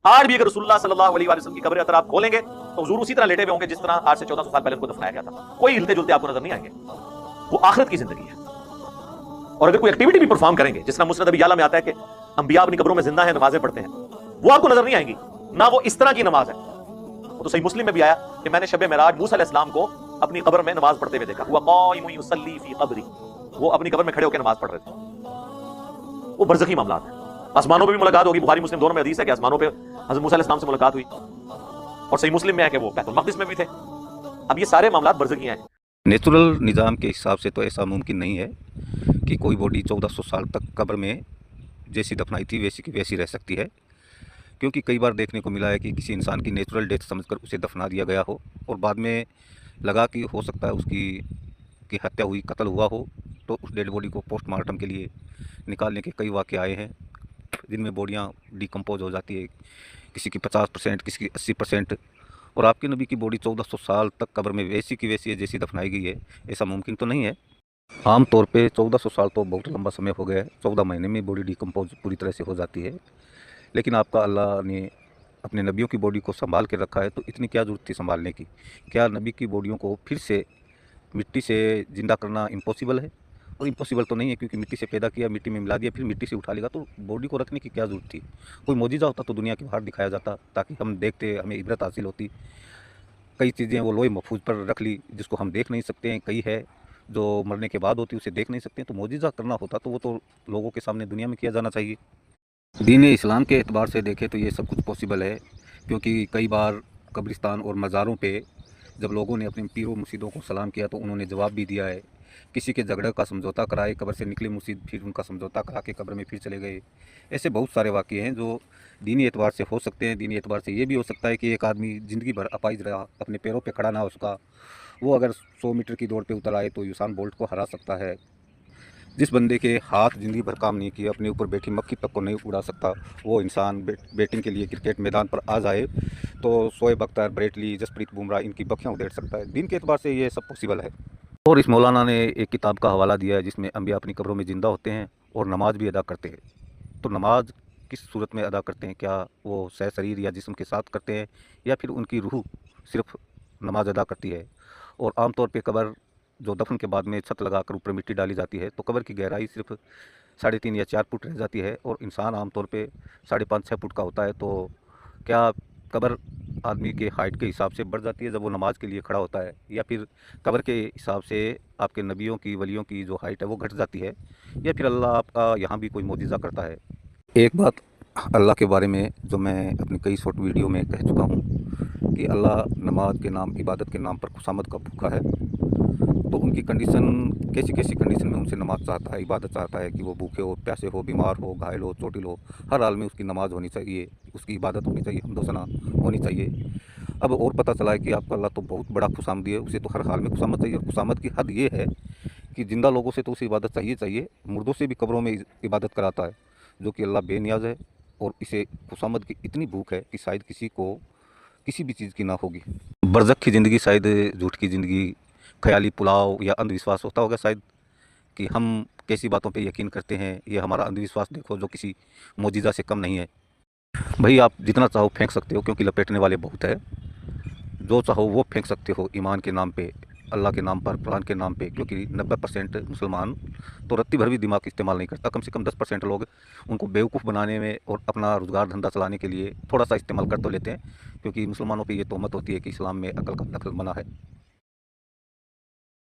आज भी अगर रसूलुल्लाह सल्लल्लाहु अलैहि वसल्लम की कब्र अगर आप खोलेंगे तो हुजूर उसी तरह लेटे हुए होंगे जिस तरह आज से 1400 साल पहले उनको दफनाया गया था। कोई हिलते जुलते आपको नजर नहीं आएंगे। वो आखिरत की जिंदगी है। और अगर कोई एक्टिविटी भी परफॉर्म करेंगे, जिस तरह मुस्नद अबी याला में आता है कि अंबिया अपनी कब्रों में जिंदा है, नमाजें पढ़ते हैं, वो आपको नजर नहीं आएंगी। ना वो इस तरह की नमाज है। वो तो सही मुस्लिम में भी आया कि मैंने शब मेराज मूसा अलैहिस्सलाम को अपनी कब्र में नमाज पढ़ते हुए देखा। हुआ क़ाइमुन युसल्ली फी क़ब्री, वो अपनी कब्र में खड़े होकर नमाज पढ़ रहे थे। वो बरज़खी मामला है। आसमानों पे भी मुलाकात होगी। बुखारी मुस्लिम दोनों में हदीस है कि आसमानों पे हज़रत मूसा अलैहिस्सलाम से मुलाकात हुई, और सही मुस्लिम में है कि वो बैतुल मक़दिस में भी थे। अब ये सारे मामला बरज़खी हैं। नेचुरल निज़ाम के हिसाब से तो ऐसा मुमकिन नहीं है कि कोई बॉडी 1400 साल तक कब्र में जैसी दफनाई थी वैसी की वैसी रह सकती है, क्योंकि कई बार देखने को मिला है कि किसी इंसान की नेचुरल डेथ समझकर उसे दफना दिया गया हो और बाद में लगा कि हो सकता है उसकी की हत्या हुई, कत्ल हुआ हो, तो उस डेड बॉडी को पोस्टमार्टम के लिए निकालने के कई वाक़े आए हैं जिनमें बॉडियाँ डिकम्पोज हो जाती है, किसी की 50%, किसी की 80%। और आपके नबी की बॉडी 1400 साल तक कब्र में वैसी की वैसी है जैसी दफनाई गई है, ऐसा मुमकिन तो नहीं है। आम तौर पे 1400 साल तो बहुत लंबा समय हो गया है। 14 महीने में बॉडी डिकम्पोज पूरी तरह से हो जाती है। लेकिन आपका अल्लाह ने अपने नबियों की बॉडी को संभाल के रखा है, तो इतनी क्या ज़रूरत थी संभालने की? क्या नबी की बॉडियों को फिर से मिट्टी से ज़िंदा करना इम्पॉसिबल है? और इम्पॉसिबल तो नहीं है, क्योंकि मिट्टी से पैदा किया, मिट्टी में मिला दिया, फिर मिट्टी से उठा लेगा, तो बॉडी को रखने की क्या ज़रूरत थी? कोई मौजिज़ा होता तो दुनिया के बाहर दिखाया जाता, ताकि हम देखते, हमें इबरत हासिल होती। कई चीज़ें वो लोहे महफूज पर रख ली जिसको हम देख नहीं सकते हैं, कई है जो मरने के बाद होती है उसे देख नहीं सकते हैं। तो मौजिज़ा करना होता तो वो तो लोगों के सामने दुनिया में किया जाना चाहिए। दीन इस्लाम के एतबार से देखें तो ये सब कुछ पॉसिबल है, क्योंकि कई बार कब्रिस्तान और मज़ारों पे जब लोगों ने अपने पीरों मुर्शिदों को सलाम किया तो उन्होंने जवाब भी दिया है। किसी के झगड़े का समझौता कराए, कब्र से निकले मुर्शिद, फिर उनका समझौता करा के कब्र में फिर चले गए। ऐसे बहुत सारे वाक़ये हैं जो दीनी एतबार से हो सकते हैं। दीनी एतबार से ये भी हो सकता है कि एक आदमी ज़िंदगी भर अपाहिज रहा, अपने पैरों पे खड़ा ना हो सका, वो अगर 100 मीटर की दौड़ पे उतर आए तो यूसेन बोल्ट को हरा सकता है। जिस बंदे के हाथ ज़िंदगी भर काम नहीं किए, अपने ऊपर बैठी मक्खी तक को नहीं उड़ा सकता, वो इंसान बैटिंग के लिए क्रिकेट मैदान पर आ जाए तो शोएब अख्तर, ब्रेट ली, जसप्रीत बुमराह इनकी बखियाँ उधेड़ सकता है। दीन के एतबार से ये सब पॉसिबल है। और इस मौलाना ने एक किताब का हवाला दिया है जिसमें अंबिया अपनी कब्रों में ज़िंदा होते हैं और नमाज भी अदा करते हैं। तो नमाज किस सूरत में अदा करते हैं? क्या वो सह शरीर या जिस्म के साथ करते हैं, या फिर उनकी रूह सिर्फ नमाज अदा करती है? और आम तौर पे कब्र जो दफन के बाद में छत लगाकर ऊपर मिट्टी डाली जाती है, तो कब्र की गहराई सिर्फ 3.5 या 4 फुट रह जाती है और इंसान आम तौर पे 5.5-6 फुट का होता है। तो क्या कब्र आदमी के हाइट के हिसाब से बढ़ जाती है जब वो नमाज के लिए खड़ा होता है, या फिर कब्र के हिसाब से आपके नबियों की, वलियों की जो हाइट है वो घट जाती है, या फिर अल्लाह आपका यहाँ भी कोई मौजिज़ा करता है? एक बात अल्लाह के बारे में जो मैं अपनी कई शॉर्ट वीडियो में कह चुका हूँ कि अल्लाह नमाज के नाम, इबादत के नाम पर खुशामद का भूखा है। तो उनकी कंडीशन, कैसी कैसी कंडीशन में उनसे नमाज चाहता है, इबादत चाहता है कि वो भूखे हो, प्यासे हो, बीमार हो, घायल हो, चोटिल हो, हर हाल में उसकी नमाज होनी चाहिए, उसकी इबादत होनी चाहिए, हम्दो सना होनी चाहिए। अब और पता चला है कि आपका अल्लाह तो बहुत बड़ा खुशामदी है, उसे तो हर हाल में खुशामद चाहिए। और खुशामद की हद ये है कि ज़िंदा लोगों से तो उसे इबादत चाहिए, मुर्दों से भी कब्रों में इबादत कराता है, जो कि अल्लाह बेनियाज है। और इसे खुशामद की इतनी भूख है कि शायद किसी को किसी भी चीज़ की ना होगी। बरज़ख की ज़िंदगी शायद झूठ की ज़िंदगी, ख़याली पुलाव या अंधविश्वास होता होगा शायद, कि हम कैसी बातों पे यकीन करते हैं। ये हमारा अंधविश्वास देखो जो किसी मौजिज़ा से कम नहीं है। भाई आप जितना चाहो फेंक सकते हो, क्योंकि लपेटने वाले बहुत है। जो चाहो वो फेंक सकते हो ईमान के नाम पे, अल्लाह के नाम पर, कुरान के नाम पे, क्योंकि 90% मुसलमान तो रत्ती भर भी दिमाग इस्तेमाल नहीं करता। कम से कम 10% लोग उनको बेवकूफ़ बनाने में और अपना रोज़गार धंधा चलाने के लिए थोड़ा सा इस्तेमाल कर तो लेते हैं, क्योंकि मुसलमानों पे ये तोहमत होती है कि इस्लाम में अकल का दखल मना है।